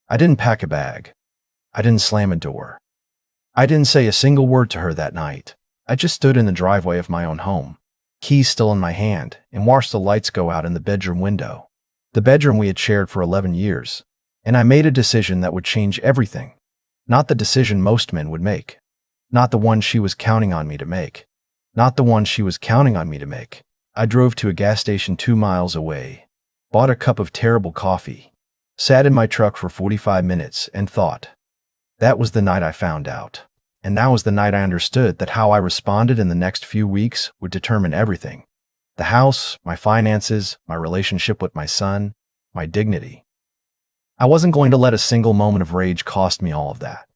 I didn't pack a bag. I didn't slam a door. I didn't say a single word to her that night. I just stood in the driveway of my own home, keys still in my hand, and watched the lights go out in the bedroom window. The bedroom we had shared for 11 years. And I made a decision that would change everything. Not the decision most men would make. Not the one she was counting on me to make. Not the one she was counting on me to make. I drove to a gas station 2 miles away, bought a cup of terrible coffee, sat in my truck for 45 minutes and thought. That was the night I found out. And that was the night I understood that how I responded in the next few weeks would determine everything. The house, my finances, my relationship with my son, my dignity. I wasn't going to let a single moment of rage cost me all of that.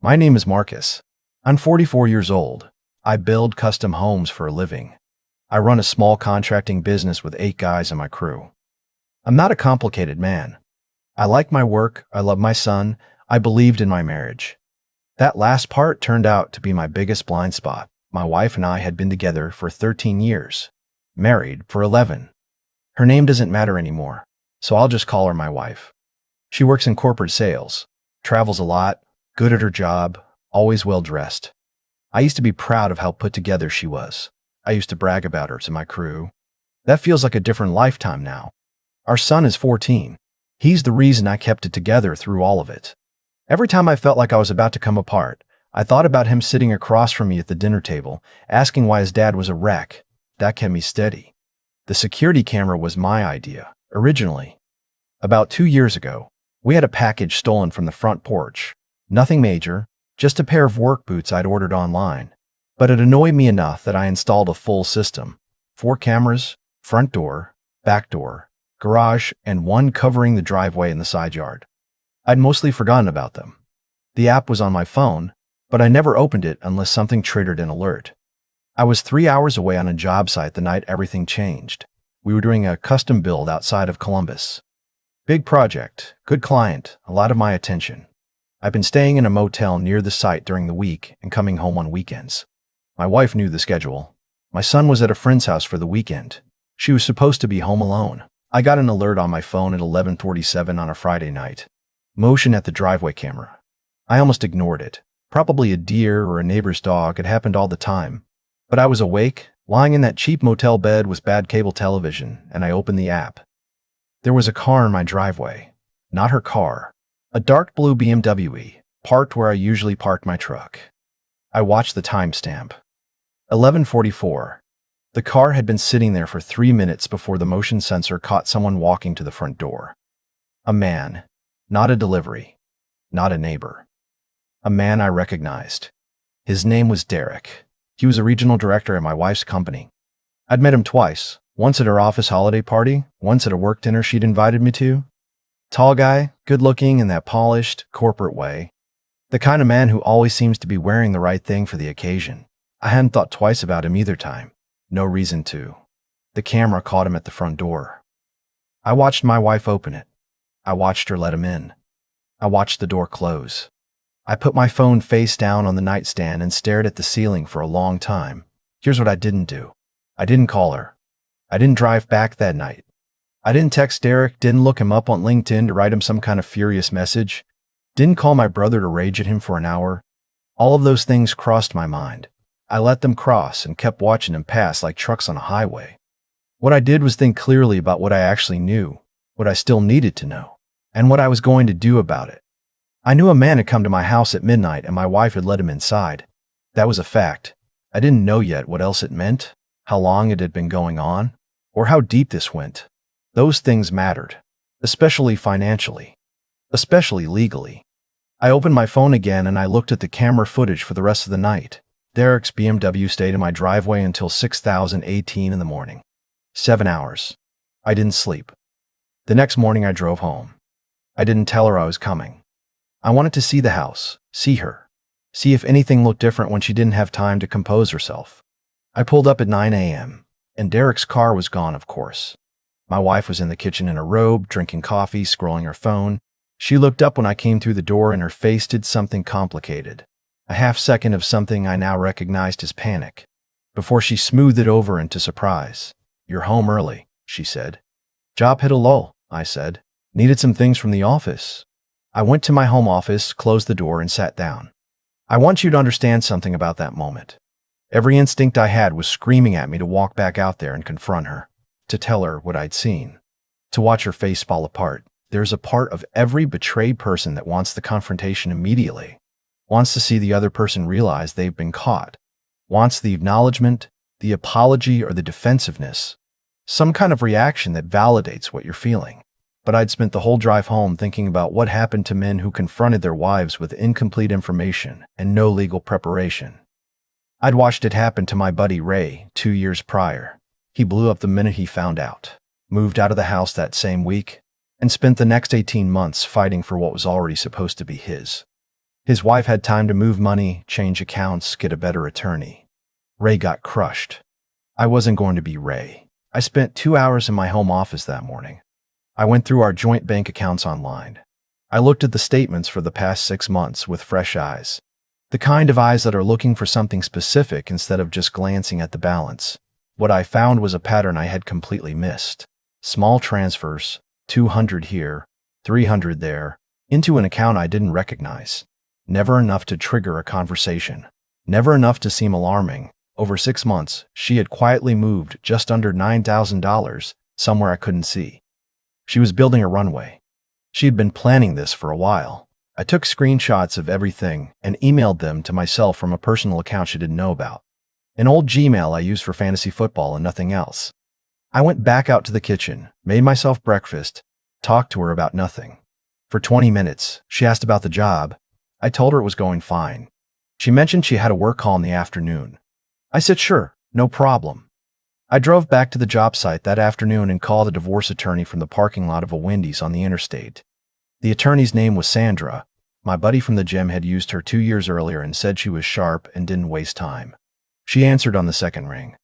My name is Marcus. I'm 44 years old. I build custom homes for a living. I run a small contracting business with 8 guys in my crew. I'm not a complicated man. I like my work, I love my son, I believed in my marriage. That last part turned out to be my biggest blind spot. My wife and I had been together for 13 years, married for 11. Her name doesn't matter anymore, so I'll just call her my wife. She works in corporate sales, travels a lot, good at her job, always well-dressed. I used to be proud of how put together she was. I used to brag about her to my crew. That feels like a different lifetime now. Our son is 14. He's the reason I kept it together through all of it. Every time I felt like I was about to come apart, I thought about him sitting across from me at the dinner table, asking why his dad was a wreck. That kept me steady. The security camera was my idea, originally. About 2 years ago, we had a package stolen from the front porch. Nothing major, just a pair of work boots I'd ordered online. But it annoyed me enough that I installed a full system. 4 cameras, front door, back door, garage, and one covering the driveway and the side yard. I'd mostly forgotten about them. The app was on my phone, but I never opened it unless something triggered an alert. I was 3 hours away on a job site the night everything changed. We were doing a custom build outside of Columbus. Big project, good client, a lot of my attention. I've been staying in a motel near the site during the week and coming home on weekends. My wife knew the schedule. My son was at a friend's house for the weekend. She was supposed to be home alone. I got an alert on my phone at 11:47 on a Friday night. Motion at the driveway camera. I almost ignored it. Probably a deer or a neighbor's dog. It happened all the time. But I was awake, lying in that cheap motel bed with bad cable television, and I opened the app. There was a car in my driveway. Not her car. A dark blue BMW, parked where I usually park my truck. I watched the timestamp. 11:44. The car had been sitting there for 3 minutes before the motion sensor caught someone walking to the front door. A man. Not a delivery. Not a neighbor. A man I recognized. His name was Derek. He was a regional director at my wife's company. I'd met him twice, once at her office holiday party, once at a work dinner she'd invited me to. Tall guy, good-looking in that polished, corporate way. The kind of man who always seems to be wearing the right thing for the occasion. I hadn't thought twice about him either time. No reason to. The camera caught him at the front door. I watched my wife open it. I watched her let him in. I watched the door close. I put my phone face down on the nightstand and stared at the ceiling for a long time. Here's what I didn't do. I didn't call her. I didn't drive back that night. I didn't text Derek, didn't look him up on LinkedIn to write him some kind of furious message, didn't call my brother to rage at him for an hour. All of those things crossed my mind. I let them cross and kept watching them pass like trucks on a highway. What I did was think clearly about what I actually knew, what I still needed to know, and what I was going to do about it. I knew a man had come to my house at midnight and my wife had let him inside. That was a fact. I didn't know yet what else it meant, how long it had been going on, or how deep this went. Those things mattered, especially financially, especially legally. I opened my phone again and I looked at the camera footage for the rest of the night. Derek's BMW stayed in my driveway until 6:18 in the morning. 7 hours. I didn't sleep. The next morning I drove home. I didn't tell her I was coming. I wanted to see the house, see her, see if anything looked different when she didn't have time to compose herself. I pulled up at 9 a.m., and Derek's car was gone, of course. My wife was in the kitchen in a robe, drinking coffee, scrolling her phone. She looked up when I came through the door and her face did something complicated. A half second of something I now recognized as panic, before she smoothed it over into surprise. "You're home early," she said. "Job hit a lull," I said. "Needed some things from the office." I went to my home office, closed the door, and sat down. I want you to understand something about that moment. Every instinct I had was screaming at me to walk back out there and confront her, to tell her what I'd seen, to watch her face fall apart. There's a part of every betrayed person that wants the confrontation immediately, wants to see the other person realize they've been caught, wants the acknowledgement, the apology, or the defensiveness, some kind of reaction that validates what you're feeling. But I'd spent the whole drive home thinking about what happened to men who confronted their wives with incomplete information and no legal preparation. I'd watched it happen to my buddy Ray 2 years prior. He blew up the minute he found out, moved out of the house that same week, and spent the next 18 months fighting for what was already supposed to be his. His wife had time to move money, change accounts, get a better attorney. Ray got crushed. I wasn't going to be Ray. I spent 2 hours in my home office that morning. I went through our joint bank accounts online. I looked at the statements for the past 6 months with fresh eyes. The kind of eyes that are looking for something specific instead of just glancing at the balance. What I found was a pattern I had completely missed. Small transfers, 200 here, 300 there, into an account I didn't recognize. Never enough to trigger a conversation. Never enough to seem alarming. Over 6 months, she had quietly moved just under $9,000 somewhere I couldn't see. She was building a runway. She had been planning this for a while. I took screenshots of everything and emailed them to myself from a personal account she didn't know about. An old Gmail I used for fantasy football and nothing else. I went back out to the kitchen, made myself breakfast, talked to her about nothing. For 20 minutes, she asked about the job. I told her it was going fine. She mentioned she had a work call in the afternoon. I said sure, no problem. I drove back to the job site that afternoon and called a divorce attorney from the parking lot of a Wendy's on the interstate. The attorney's name was Sandra. My buddy from the gym had used her 2 years earlier and said she was sharp and didn't waste time. She answered on the second ring.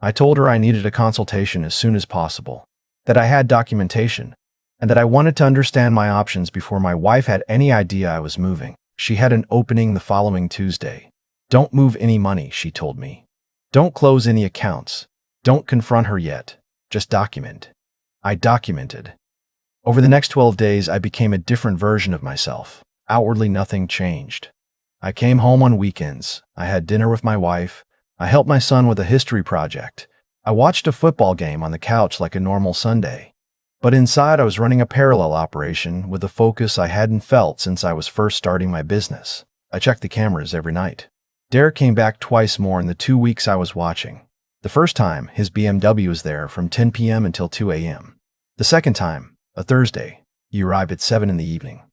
I told her I needed a consultation as soon as possible, that I had documentation, and that I wanted to understand my options before my wife had any idea I was moving. She had an opening the following Tuesday. Don't move any money, she told me. Don't close any accounts. Don't confront her yet. Just document. I documented. Over the next 12 days, I became a different version of myself. Outwardly, nothing changed. I came home on weekends. I had dinner with my wife. I helped my son with a history project. I watched a football game on the couch like a normal Sunday. But inside, I was running a parallel operation with a focus I hadn't felt since I was first starting my business. I checked the cameras every night. Derek came back twice more in the 2 weeks I was watching. The first time, his BMW was there from 10 p.m. until 2 a.m. The second time, a Thursday, he arrived at 7 in the evening.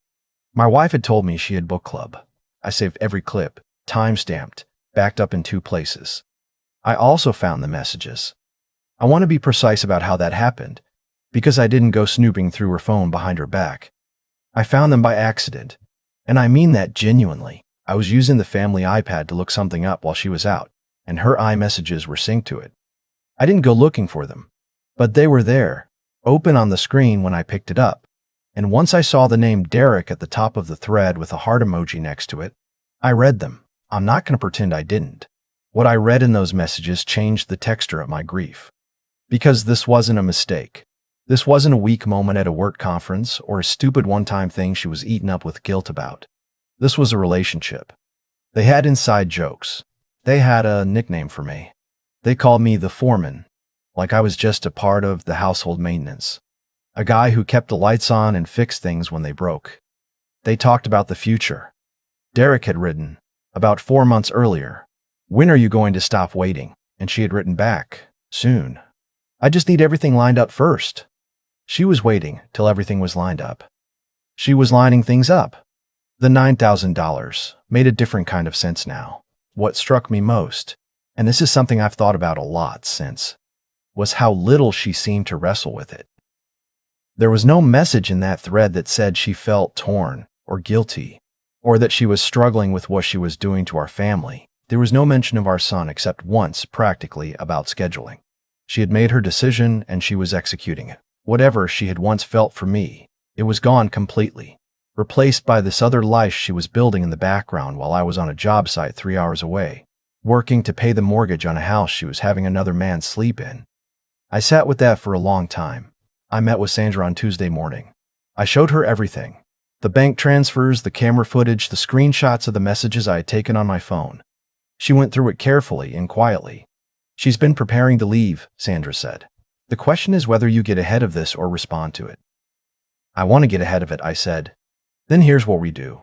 My wife had told me she had book club. I saved every clip, time-stamped, backed up in 2 places. I also found the messages. I want to be precise about how that happened, because I didn't go snooping through her phone behind her back. I found them by accident, and I mean that genuinely. I was using the family iPad to look something up while she was out, and her iMessages were synced to it. I didn't go looking for them, but they were there, open on the screen when I picked it up. And once I saw the name Derek at the top of the thread with a heart emoji next to it, I read them. I'm not going to pretend I didn't. What I read in those messages changed the texture of my grief. Because this wasn't a mistake. This wasn't a weak moment at a work conference or a stupid one-time thing she was eaten up with guilt about. This was a relationship. They had inside jokes. They had a nickname for me. They called me the foreman, like I was just a part of the household maintenance. A guy who kept the lights on and fixed things when they broke. They talked about the future. Derek had written, about 4 months earlier, "When are you going to stop waiting?" And she had written back, "Soon. I just need everything lined up first." She was waiting till everything was lined up. She was lining things up. The $9,000 made a different kind of sense now. What struck me most, and this is something I've thought about a lot since, was how little she seemed to wrestle with it. There was no message in that thread that said she felt torn or guilty, or that she was struggling with what she was doing to our family. There was no mention of our son except once, practically, about scheduling. She had made her decision and she was executing it. Whatever she had once felt for me, it was gone completely, replaced by this other life she was building in the background while I was on a job site 3 hours away, working to pay the mortgage on a house she was having another man sleep in. I sat with that for a long time. I met with Sandra on Tuesday morning. I showed her everything. The bank transfers, the camera footage, the screenshots of the messages I had taken on my phone. She went through it carefully and quietly. She's been preparing to leave, Sandra said. The question is whether you get ahead of this or respond to it. I want to get ahead of it, I said. Then here's what we do.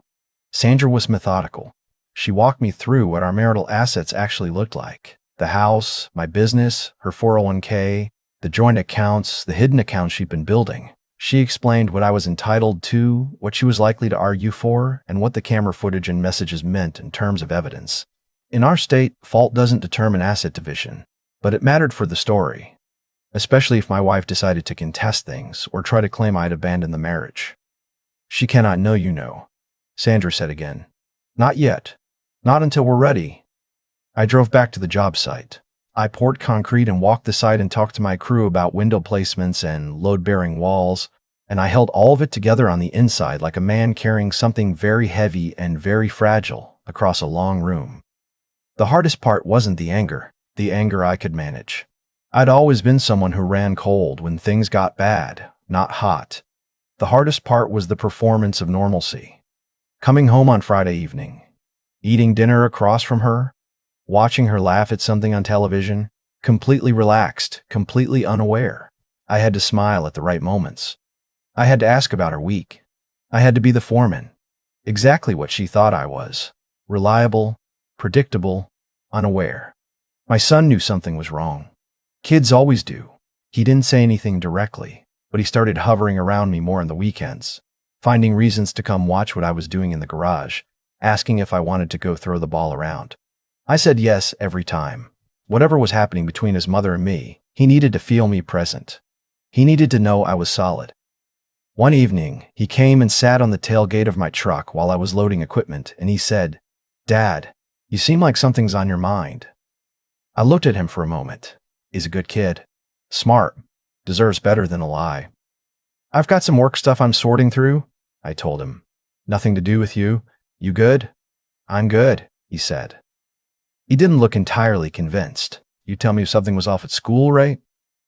Sandra was methodical. She walked me through what our marital assets actually looked like. The house, my business, her 401k, the joint accounts, the hidden accounts she'd been building. She explained what I was entitled to, what she was likely to argue for, and what the camera footage and messages meant in terms of evidence. In our state, fault doesn't determine asset division, but it mattered for the story, especially if my wife decided to contest things or try to claim I'd abandoned the marriage. She cannot know, you know, Sandra said again. Not yet. Not until we're ready. I drove back to the job site. I poured concrete and walked the site and talked to my crew about window placements and load-bearing walls, and I held all of it together on the inside like a man carrying something very heavy and very fragile across a long room. The hardest part wasn't the anger I could manage. I'd always been someone who ran cold when things got bad, not hot. The hardest part was the performance of normalcy. Coming home on Friday evening, eating dinner across from her, watching her laugh at something on television, completely relaxed, completely unaware. I had to smile at the right moments. I had to ask about her week. I had to be the foreman. Exactly what she thought I was. Reliable, predictable, unaware. My son knew something was wrong. Kids always do. He didn't say anything directly, but he started hovering around me more on the weekends, finding reasons to come watch what I was doing in the garage, asking if I wanted to go throw the ball around. I said yes every time. Whatever was happening between his mother and me, he needed to feel me present. He needed to know I was solid. One evening, he came and sat on the tailgate of my truck while I was loading equipment, and he said, "Dad, you seem like something's on your mind." I looked at him for a moment. He's a good kid. Smart. Deserves better than a lie. "I've got some work stuff I'm sorting through," I told him. "Nothing to do with you. You good?" "I'm good," he said. He didn't look entirely convinced. "You tell me if something was off at school, right?"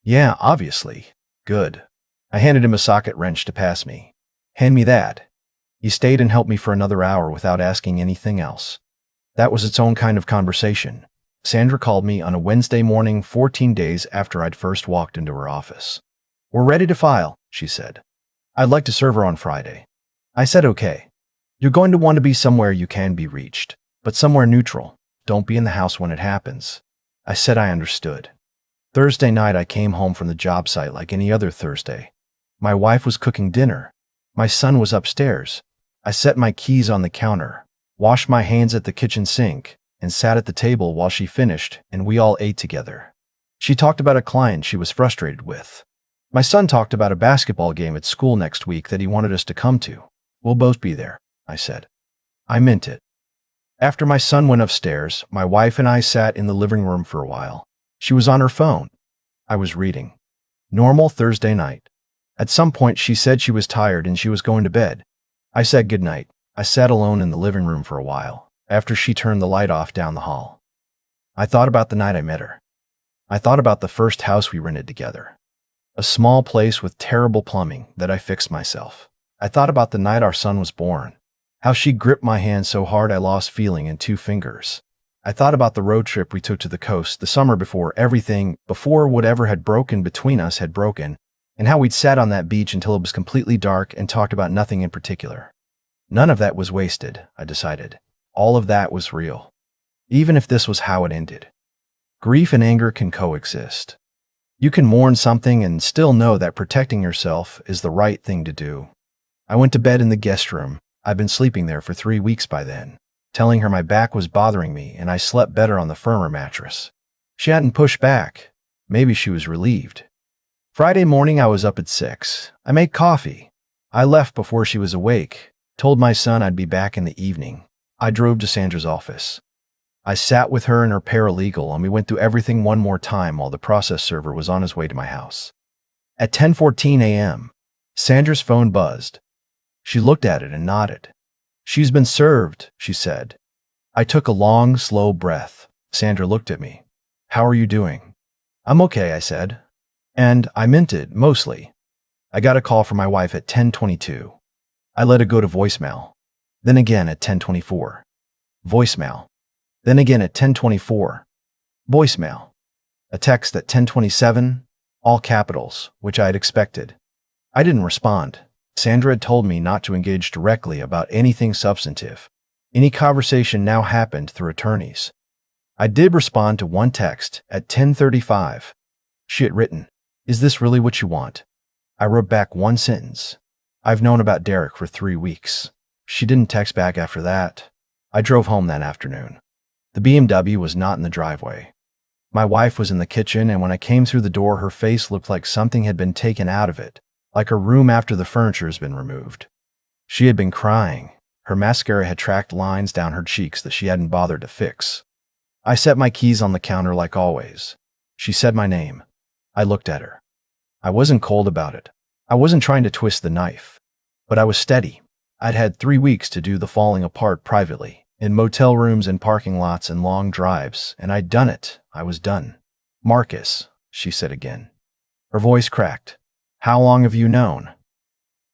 "Yeah, obviously." "Good." I handed him a socket wrench to pass me. "Hand me that." He stayed and helped me for another hour without asking anything else. That was its own kind of conversation. Sandra called me on a Wednesday morning 14 days after I'd first walked into her office. "We're ready to file," she said. "I'd like to serve her on Friday." I said okay. "You're going to want to be somewhere you can be reached, but somewhere neutral. Don't be in the house when it happens." I said I understood. Thursday night I came home from the job site like any other Thursday. My wife was cooking dinner. My son was upstairs. I set my keys on the counter, washed my hands at the kitchen sink, and sat at the table while she finished, and we all ate together. She talked about a client she was frustrated with. My son talked about a basketball game at school next week that he wanted us to come to. "We'll both be there," I said. I meant it. After my son went upstairs, my wife and I sat in the living room for a while. She was on her phone. I was reading. Normal Thursday night. At some point, she said she was tired and she was going to bed. I said goodnight. I sat alone in the living room for a while, after she turned the light off down the hall. I thought about the night I met her. I thought about the first house we rented together. A small place with terrible plumbing that I fixed myself. I thought about the night our son was born. How she gripped my hand so hard I lost feeling in 2 fingers. I thought about the road trip we took to the coast the summer before whatever had broken between us had broken, and how we'd sat on that beach until it was completely dark and talked about nothing in particular. None of that was wasted, I decided. All of that was real. Even if this was how it ended. Grief and anger can coexist. You can mourn something and still know that protecting yourself is the right thing to do. I went to bed in the guest room. I'd been sleeping there for 3 weeks by then, telling her my back was bothering me and I slept better on the firmer mattress. She hadn't pushed back. Maybe she was relieved. Friday morning I was up at 6. I made coffee. I left before she was awake, told my son I'd be back in the evening. I drove to Sandra's office. I sat with her and her paralegal and we went through everything one more time while the process server was on his way to my house. At 10:14 a.m., Sandra's phone buzzed. She looked at it and nodded. "She's been served," she said. I took a long, slow breath. Sandra looked at me. "How are you doing?" "I'm okay," I said. And I meant it, mostly. I got a call from my wife at 10:22. I let it go to voicemail. Then again at 10:24. Voicemail. Then again at 10:24. Voicemail. A text at 10:27, all capitals, which I had expected. I didn't respond. Sandra had told me not to engage directly about anything substantive. Any conversation now happened through attorneys. I did respond to one text at 10:35. She had written, "Is this really what you want?" I wrote back one sentence. "I've known about Derek for 3 weeks." She didn't text back after that. I drove home that afternoon. The BMW was not in the driveway. My wife was in the kitchen, and when I came through the door, her face looked like something had been taken out of it, like a room after the furniture has been removed. She had been crying. Her mascara had tracked lines down her cheeks that she hadn't bothered to fix. I set my keys on the counter like always. She said my name. I looked at her. I wasn't cold about it. I wasn't trying to twist the knife. But I was steady. I'd had 3 weeks to do the falling apart privately, in motel rooms and parking lots and long drives, and I'd done it. I was done. "Marcus," she said again. Her voice cracked. "How long have you known?"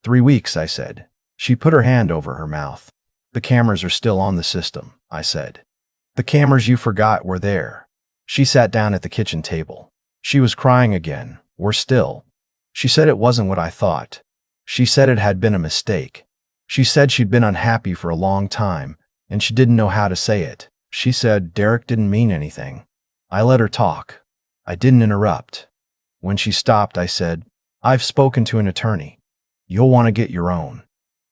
3 weeks, I said. She put her hand over her mouth. "The cameras are still on the system," I said. "The cameras you forgot were there." She sat down at the kitchen table. She was crying again. "We're still." She said it wasn't what I thought. She said it had been a mistake. She said she'd been unhappy for a long time, and she didn't know how to say it. She said Derek didn't mean anything. I let her talk. I didn't interrupt. When she stopped, I said, "I've spoken to an attorney. You'll want to get your own."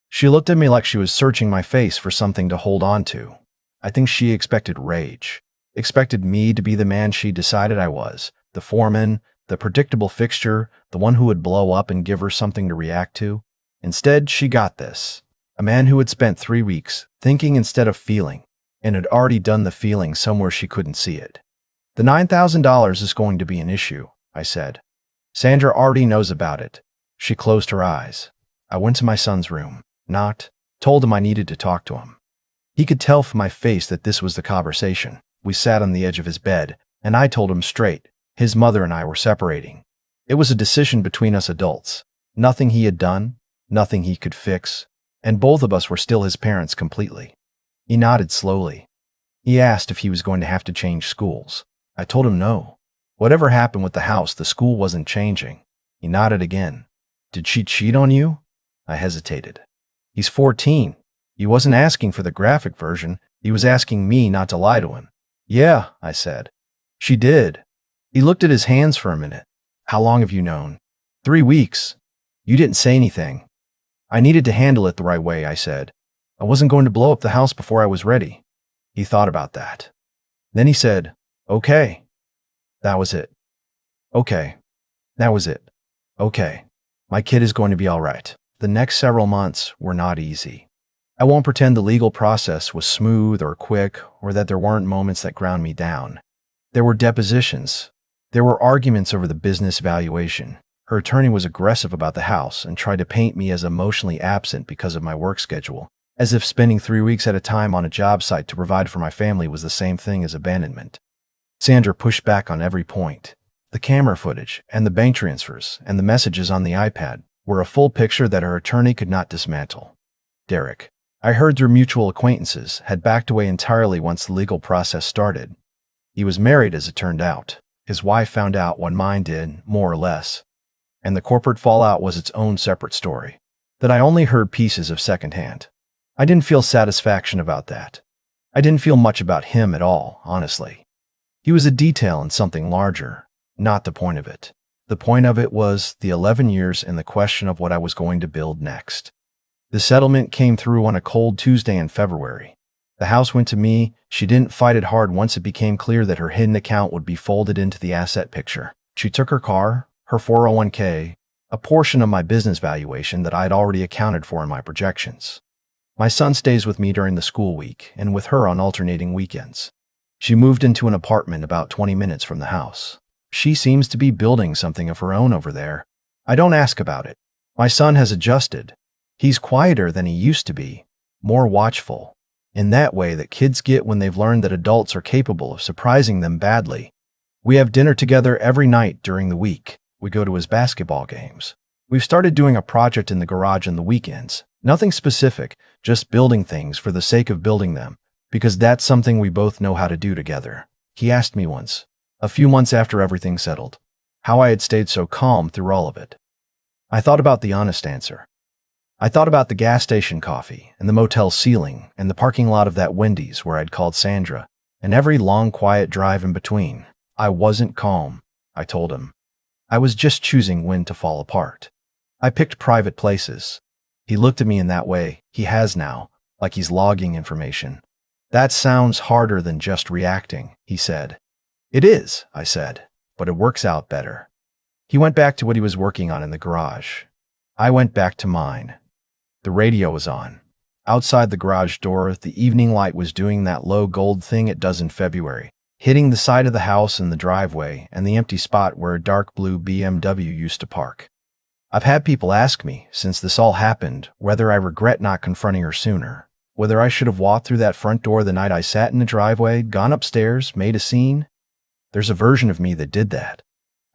She looked at me like she was searching my face for something to hold on to. I think she expected rage, expected me to be the man she decided I was, the foreman, the predictable fixture, the one who would blow up and give her something to react to. Instead, she got this. A man who had spent 3 weeks thinking instead of feeling, and had already done the feeling somewhere she couldn't see it. "The $9,000 is going to be an issue," I said. "Sandra already knows about it." She closed her eyes. I went to my son's room, knocked, told him I needed to talk to him. He could tell from my face that this was the conversation. We sat on the edge of his bed, and I told him straight. His mother and I were separating. It was a decision between us adults. Nothing he had done, nothing he could fix, and both of us were still his parents completely. He nodded slowly. He asked if he was going to have to change schools. I told him no. Whatever happened with the house, the school wasn't changing. He nodded again. "Did she cheat on you?" I hesitated. "He's 14. He wasn't asking for the graphic version. He was asking me not to lie to him." "Yeah," I said. "She did." He looked at his hands for a minute. "How long have you known?" 3 weeks. "You didn't say anything." "I needed to handle it the right way," I said. "I wasn't going to blow up the house before I was ready." He thought about that. Then he said, "Okay." That was it. "Okay." That was it. "Okay. My kid is going to be all right." The next several months were not easy. I won't pretend the legal process was smooth or quick, or that there weren't moments that ground me down. There were depositions. There were arguments over the business valuation. Her attorney was aggressive about the house and tried to paint me as emotionally absent because of my work schedule, as if spending 3 weeks at a time on a job site to provide for my family was the same thing as abandonment. Sandra pushed back on every point. The camera footage and the bank transfers and the messages on the iPad were a full picture that her attorney could not dismantle. Derek, I heard through mutual acquaintances, had backed away entirely once the legal process started. He was married, as it turned out. His wife found out what mine did, more or less. And the corporate fallout was its own separate story that I only heard pieces of secondhand. I didn't feel satisfaction about that. I didn't feel much about him at all, honestly. He was a detail in something larger, not the point of it. The point of it was the 11 years and the question of what I was going to build next. The settlement came through on a cold Tuesday in February. The house went to me. She didn't fight it hard once it became clear that her hidden account would be folded into the asset picture. She took her car, her 401k, a portion of my business valuation that I had already accounted for in my projections. My son stays with me during the school week and with her on alternating weekends. She moved into an apartment about 20 minutes from the house. She seems to be building something of her own over there. I don't ask about it. My son has adjusted. He's quieter than he used to be, more watchful, in that way that kids get when they've learned that adults are capable of surprising them badly. We have dinner together every night during the week. We go to his basketball games. We've started doing a project in the garage on the weekends, Nothing specific, just building things for the sake of building them, because that's something we both know how to do together. He asked me once, a few months after everything settled, how I had stayed so calm through all of it. I thought about the honest answer. I thought about the gas station coffee, and the motel ceiling, and the parking lot of that Wendy's where I'd called Sandra, and every long, quiet drive in between. I wasn't calm, I told him. I was just choosing when to fall apart. I picked private places. He looked at me in that way, he has now, like he's logging information. That sounds harder than just reacting, he said. It is, I said, but it works out better. He went back to what he was working on in the garage. I went back to mine. The radio was on. Outside the garage door, the evening light was doing that low gold thing it does in February, hitting the side of the house and the driveway and the empty spot where a dark blue BMW used to park. I've had people ask me, since this all happened, whether I regret not confronting her sooner, whether I should have walked through that front door the night I sat in the driveway, gone upstairs, made a scene. There's a version of me that did that.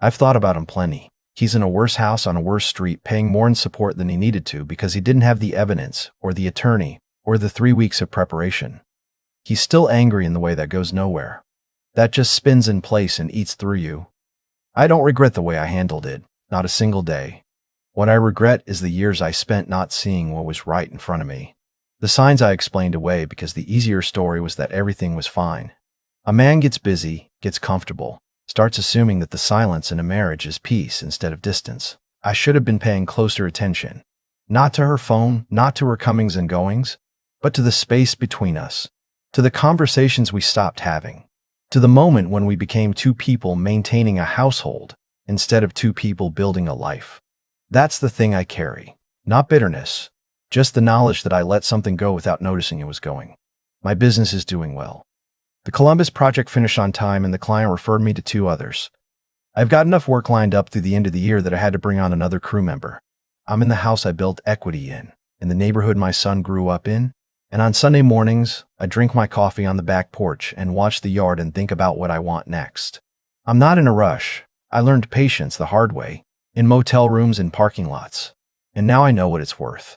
I've thought about him plenty. He's in a worse house on a worse street, paying more in support than he needed to because he didn't have the evidence, or the attorney, or the 3 weeks of preparation. He's still angry in the way that goes nowhere. That just spins in place and eats through you. I don't regret the way I handled it, not a single day. What I regret is the years I spent not seeing what was right in front of me. The signs I explained away because the easier story was that everything was fine. A man gets busy, gets comfortable, starts assuming that the silence in a marriage is peace instead of distance. I should have been paying closer attention. Not to her phone, not to her comings and goings, but to the space between us, to the conversations we stopped having, to the moment when we became two people maintaining a household instead of two people building a life. That's the thing I carry. Not bitterness, just the knowledge that I let something go without noticing it was going. My business is doing well. The Columbus project finished on time and the client referred me to 2 others. I've got enough work lined up through the end of the year that I had to bring on another crew member. I'm in the house I built equity in the neighborhood my son grew up in, and on Sunday mornings, I drink my coffee on the back porch and watch the yard and think about what I want next. I'm not in a rush. I learned patience the hard way, in motel rooms and parking lots, and now I know what it's worth.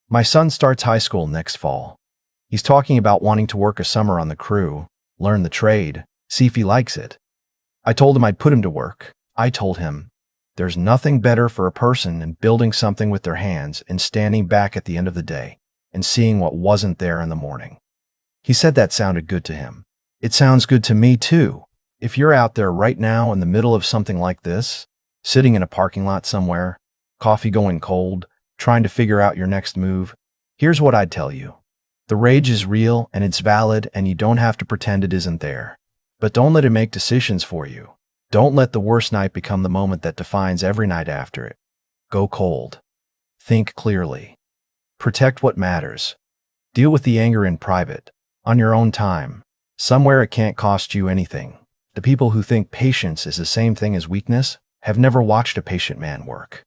My son starts high school next fall. He's talking about wanting to work a summer on the crew, learn the trade, see if he likes it. I told him I'd put him to work. I told him, there's nothing better for a person than building something with their hands and standing back at the end of the day and seeing what wasn't there in the morning. He said that sounded good to him. It sounds good to me too. If you're out there right now in the middle of something like this, sitting in a parking lot somewhere, coffee going cold, trying to figure out your next move, here's what I'd tell you. The rage is real and it's valid and you don't have to pretend it isn't there. But don't let it make decisions for you. Don't let the worst night become the moment that defines every night after it. Go cold. Think clearly. Protect what matters. Deal with the anger in private, on your own time, somewhere it can't cost you anything. The people who think patience is the same thing as weakness have never watched a patient man work.